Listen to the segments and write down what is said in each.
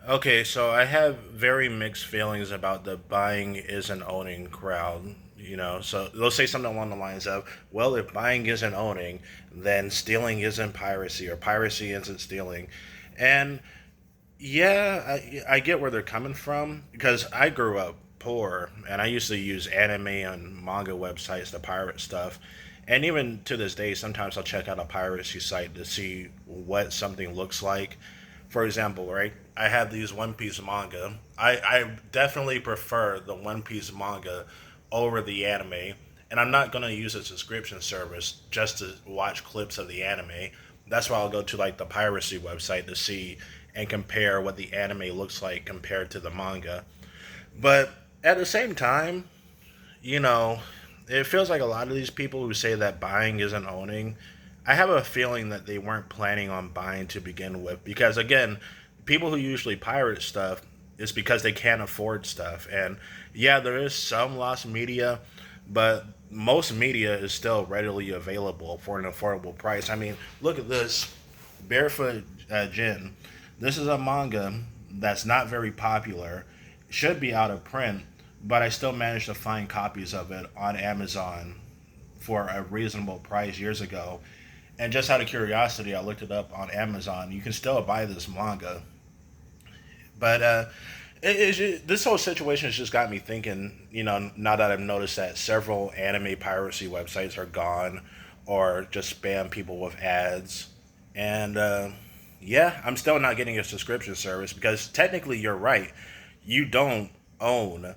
Okay, so I have very mixed feelings about the buying isn't owning crowd. So they'll say something along the lines of, well, if buying isn't owning, then stealing isn't piracy, or piracy isn't stealing. And yeah, I get where they're coming from because I grew up poor and I used to use anime and manga websites to pirate stuff. And even to this day, sometimes I'll check out a piracy site to see what something looks like. For example, right, I have these One Piece manga. I definitely prefer the One Piece manga over the anime. And I'm not going to use a subscription service just to watch clips of the anime. That's why I'll go to like the piracy website to see and compare what the anime looks like compared to the manga. But at the same time, you know, it feels like a lot of these people who say that buying isn't owning, I have a feeling that they weren't planning on buying to begin with. Because again, people who usually pirate stuff is because they can't afford stuff. And yeah, there is some lost media, but most media is still readily available for an affordable price. I mean, look at this Barefoot Gin. This is a manga that's not very popular, should be out of print, but I still managed to find copies of it on Amazon for a reasonable price years ago. And just out of curiosity, I looked it up on Amazon. You can still buy this manga, but this whole situation has just got me thinking. Now that I've noticed that several anime piracy websites are gone, or just spam people with ads, and yeah, I'm still not getting a subscription service because technically you're right. You don't own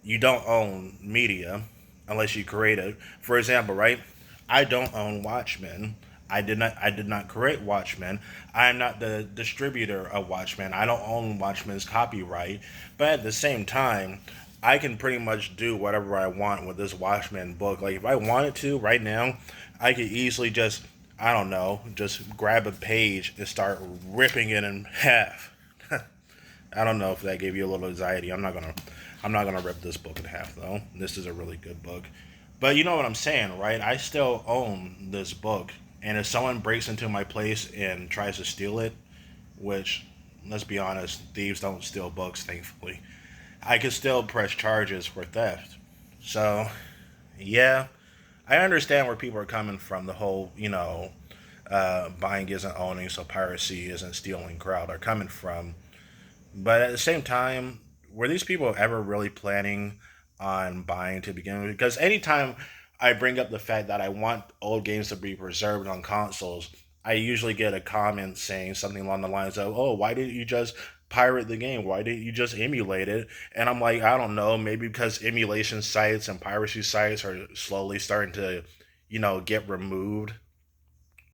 you don't own media unless you create it. For example, right? I don't own Watchmen. I did not create Watchmen. I am not the distributor of Watchmen. I don't own Watchmen's copyright. But at the same time, I can pretty much do whatever I want with this Watchmen book. Like if I wanted to right now, I could easily just I don't know, just grab a page and start ripping it in half. I don't know if that gave you a little anxiety. I'm not gonna rip this book in half though. This is a really good book. But you know what I'm saying, right? I still own this book. And if someone breaks into my place and tries to steal it, which let's be honest, thieves don't steal books, thankfully. I could still press charges for theft. So yeah, I understand where people are coming from. The whole, buying isn't owning, so piracy isn't stealing crowd are coming from. But at the same time, were these people ever really planning on buying to begin with? Because anytime I bring up the fact that I want old games to be preserved on consoles, I usually get a comment saying something along the lines of, "Oh, why didn't you just pirate the game? Why didn't you just emulate it?" And I'm like, I don't know, maybe because emulation sites and piracy sites are slowly starting to, get removed